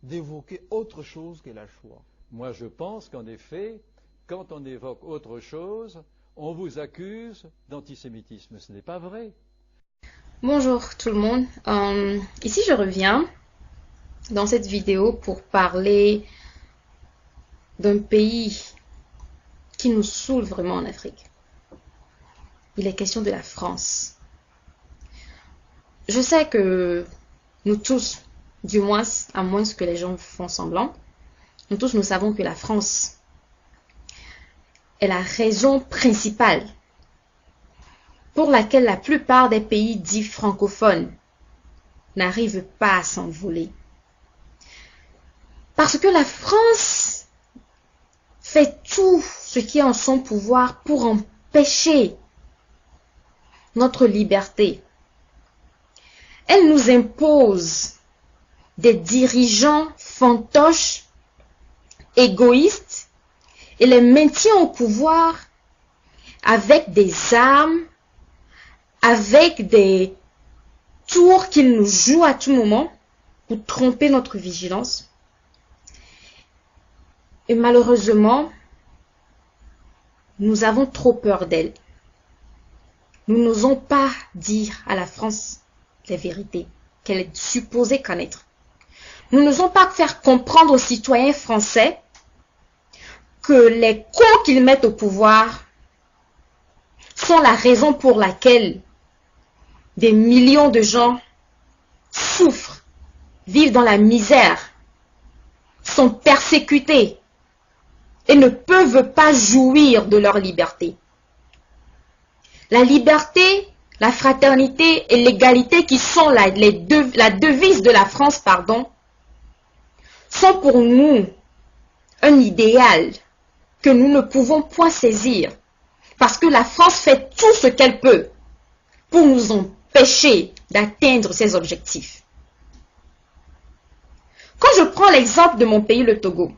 d'évoquer autre chose que la Shoah? Moi, je pense qu'en effet, quand on évoque autre chose, on vous accuse d'antisémitisme. Ce n'est pas vrai. Bonjour tout le monde. Ici, je reviens dans cette vidéo pour parler d'un pays qui nous saoule vraiment en Afrique. Il est question de la France. Je sais que nous tous, du moins, à moins que les gens font semblant, nous tous, nous savons que la France est la raison principale pour laquelle la plupart des pays dits francophones n'arrivent pas à s'envoler. Parce que la France fait tout ce qui est en son pouvoir pour empêcher notre liberté. Elle nous impose des dirigeants fantoches, égoïstes, et les maintient au pouvoir avec des armes, avec des tours qu'ils nous jouent à tout moment pour tromper notre vigilance. Et malheureusement, nous avons trop peur d'elle. Nous n'osons pas dire à la France les vérités qu'elle est supposée connaître. Nous n'osons pas faire comprendre aux citoyens français que les cons qu'ils mettent au pouvoir sont la raison pour laquelle des millions de gens souffrent, vivent dans la misère, sont persécutés, et ne peuvent pas jouir de leur liberté. La liberté, la fraternité et l'égalité qui sont la devise de la France, sont pour nous un idéal que nous ne pouvons point saisir parce que la France fait tout ce qu'elle peut pour nous empêcher d'atteindre ses objectifs. Quand je prends l'exemple de mon pays, le Togo,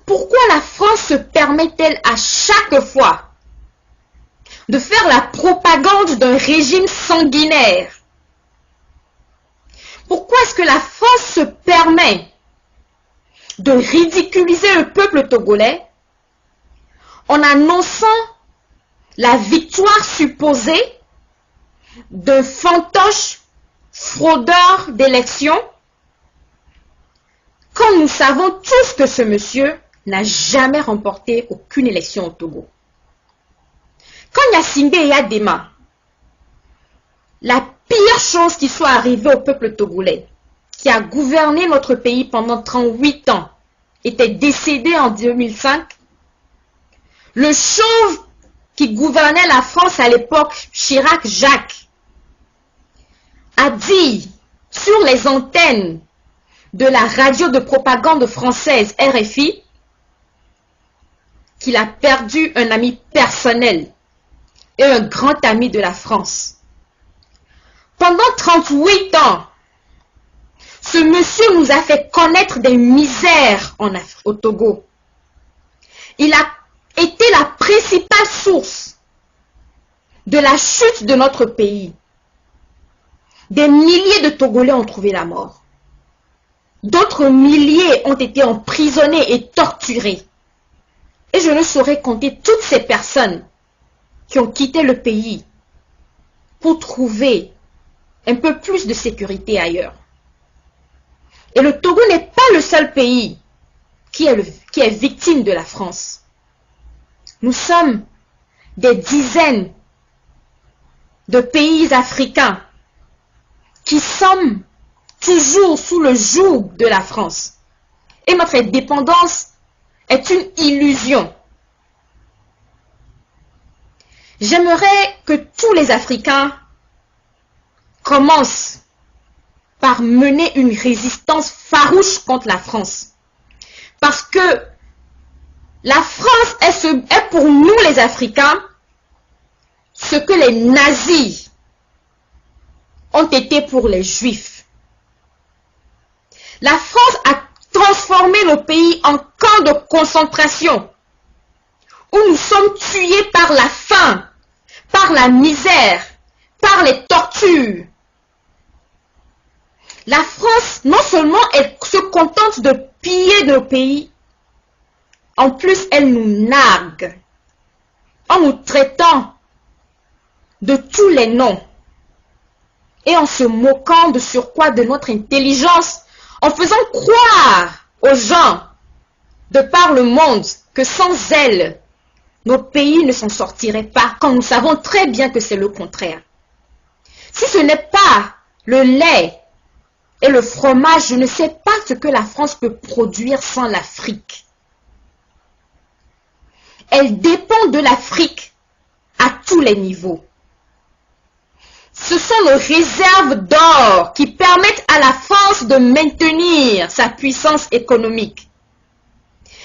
pourquoi la France se permet-elle à chaque fois de faire la propagande d'un régime sanguinaire? Pourquoi est-ce que la France se permet de ridiculiser le peuple togolais en annonçant la victoire supposée d'un fantoche fraudeur d'élection, quand nous savons tous que ce monsieur n'a jamais remporté aucune élection au Togo? Quand Gnassingbé Eyadema, la pire chose qui soit arrivée au peuple togolais, qui a gouverné notre pays pendant 38 ans, était décédé en 2005, le chauve qui gouvernait la France à l'époque, Chirac Jacques, a dit sur les antennes de la radio de propagande française RFI qu'il a perdu un ami personnel et un grand ami de la France. Pendant 38 ans, ce monsieur nous a fait connaître des misères au Togo. Il a été la principale source de la chute de notre pays. Des milliers de Togolais ont trouvé la mort. D'autres milliers ont été emprisonnés et torturés. Et je ne saurais compter toutes ces personnes qui ont quitté le pays pour trouver un peu plus de sécurité ailleurs. Et le Togo n'est pas le seul pays qui est victime de la France. Nous sommes des dizaines de pays africains qui sommes toujours sous le joug de la France. Et notre indépendance est une illusion. J'aimerais que tous les Africains commencent par mener une résistance farouche contre la France. Parce que la France est pour nous les Africains ce que les nazis ont été pour les Juifs. La France a transformé nos pays en camps de concentration où nous sommes tués par la faim, par la misère, par les tortures. La France, non seulement elle se contente de piller nos pays, en plus elle nous nargue en nous traitant de tous les noms et en se moquant de surcroît de notre intelligence, en faisant croire aux gens de par le monde que sans elle, nos pays ne s'en sortiraient pas, quand nous savons très bien que c'est le contraire. Si ce n'est pas le lait et le fromage, je ne sais pas ce que la France peut produire sans l'Afrique. Elle dépend de l'Afrique à tous les niveaux. Ce sont nos réserves d'or qui permettent à la France de maintenir sa puissance économique.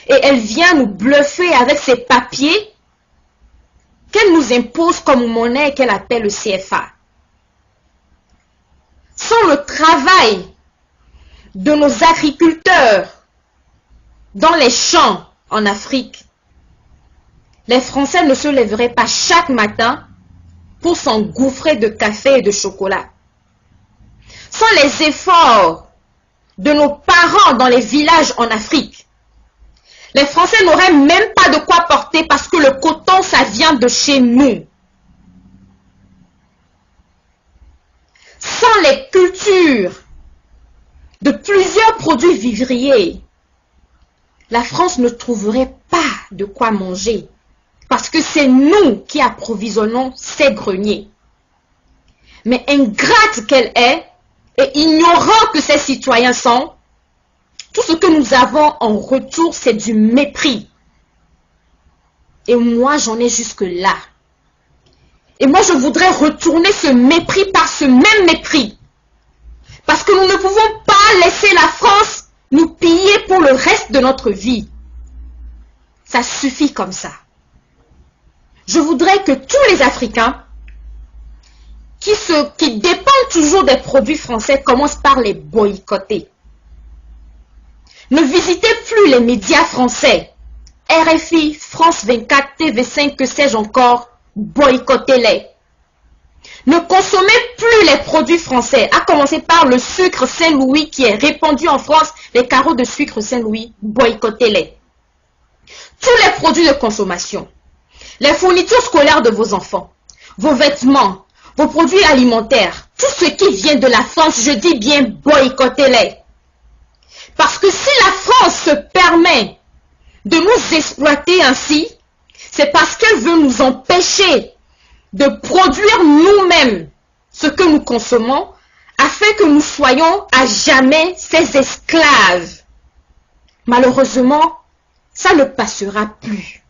Et elle vient nous bluffer avec ses papiers qu'elle nous impose comme monnaie qu'elle appelle le CFA. Sans le travail de nos agriculteurs dans les champs en Afrique, les Français ne se lèveraient pas chaque matin pour s'engouffrer de café et de chocolat. Sans les efforts de nos parents dans les villages en Afrique, les Français n'auraient même pas de quoi porter parce que le coton, ça vient de chez nous. Sans les cultures de plusieurs produits vivriers, la France ne trouverait pas de quoi manger. Parce que c'est nous qui approvisionnons ces greniers. Mais ingrate qu'elle est, et ignorant que ses citoyens sont, tout ce que nous avons en retour, c'est du mépris. Et moi, j'en ai jusque-là. Et moi, je voudrais retourner ce mépris par ce même mépris. Parce que nous ne pouvons pas laisser la France nous piller pour le reste de notre vie. Ça suffit comme ça. Je voudrais que tous les Africains qui dépendent toujours des produits français commencent par les boycotter. Ne visitez plus les médias français. RFI, France 24, TV5, que sais-je encore, boycottez-les. Ne consommez plus les produits français, à commencer par le sucre Saint-Louis qui est répandu en France, les carreaux de sucre Saint-Louis, boycottez-les. Tous les produits de consommation, les fournitures scolaires de vos enfants, vos vêtements, vos produits alimentaires, tout ce qui vient de la France, je dis bien boycottez-les. Parce que si la France se permet de nous exploiter ainsi, c'est parce qu'elle veut nous empêcher de produire nous-mêmes ce que nous consommons, afin que nous soyons à jamais ses esclaves. Malheureusement, ça ne passera plus.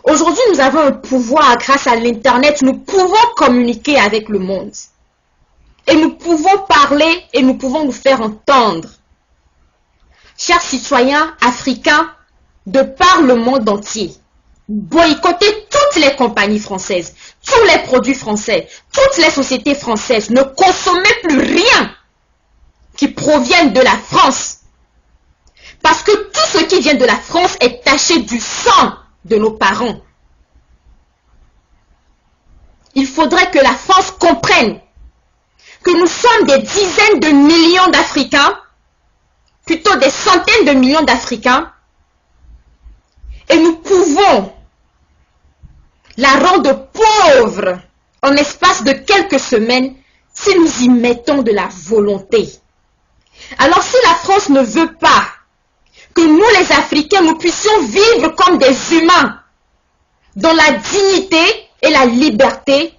Aujourd'hui, nous avons un pouvoir grâce à l'Internet, nous pouvons communiquer avec le monde. Et nous pouvons parler et nous pouvons nous faire entendre. Chers citoyens africains, de par le monde entier, boycottez toutes les compagnies françaises, tous les produits français, toutes les sociétés françaises. Ne consommez plus rien qui provienne de la France. Parce que tout ce qui vient de la France est taché du sang de nos parents. Il faudrait que la France comprenne que nous sommes des dizaines de millions d'Africains, plutôt des centaines de millions d'Africains, et nous pouvons la rendre pauvre en l'espace de quelques semaines si nous y mettons de la volonté. Alors si la France ne veut pas que nous les Africains, nous puissions vivre comme des humains dans la dignité et la liberté,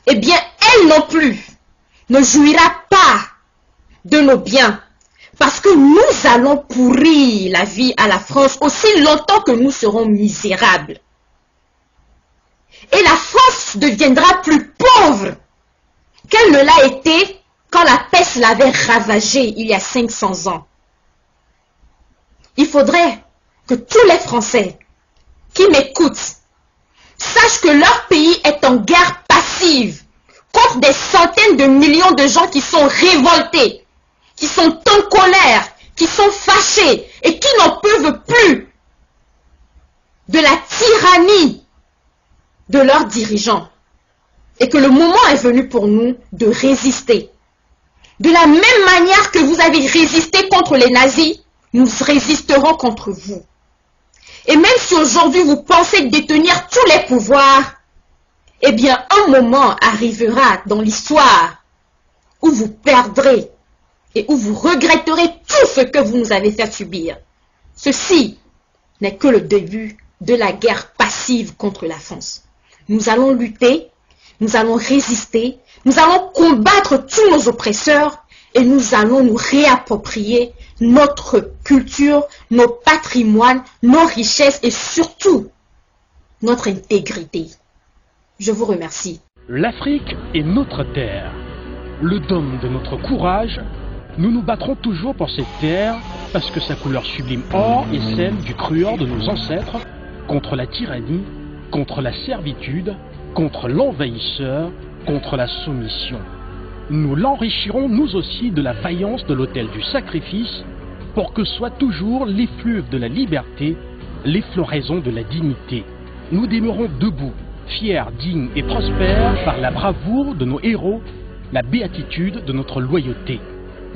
eh bien elle non plus ne jouira pas de nos biens. Parce que nous allons pourrir la vie à la France aussi longtemps que nous serons misérables. Et la France deviendra plus pauvre qu'elle ne l'a été quand la peste l'avait ravagée il y a 500 ans. Il faudrait que tous les Français qui m'écoutent sachent que leur pays est en guerre passive contre des centaines de millions de gens qui sont révoltés, qui sont en colère, qui sont fâchés et qui n'en peuvent plus de la tyrannie de leurs dirigeants. Et que le moment est venu pour nous de résister. De la même manière que vous avez résisté contre les nazis, nous résisterons contre vous. Et même si aujourd'hui vous pensez détenir tous les pouvoirs, eh bien un moment arrivera dans l'histoire où vous perdrez et où vous regretterez tout ce que vous nous avez fait subir. Ceci n'est que le début de la guerre passive contre la France. Nous allons lutter, nous allons résister, nous allons combattre tous nos oppresseurs et nous allons nous réapproprier notre culture, nos patrimoines, nos richesses et surtout notre intégrité. Je vous remercie. L'Afrique est notre terre, le dôme de notre courage. Nous nous battrons toujours pour cette terre parce que sa couleur sublime or est celle du cru or de nos ancêtres contre la tyrannie, contre la servitude, contre l'envahisseur, contre la soumission. Nous l'enrichirons nous aussi de la faïence de l'autel du sacrifice pour que soient toujours l'effluve de la liberté, les floraisons de la dignité. Nous demeurons debout, fiers, dignes et prospères par la bravoure de nos héros, la béatitude de notre loyauté.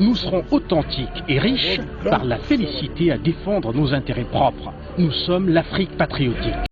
Nous serons authentiques et riches par la félicité à défendre nos intérêts propres. Nous sommes l'Afrique patriotique.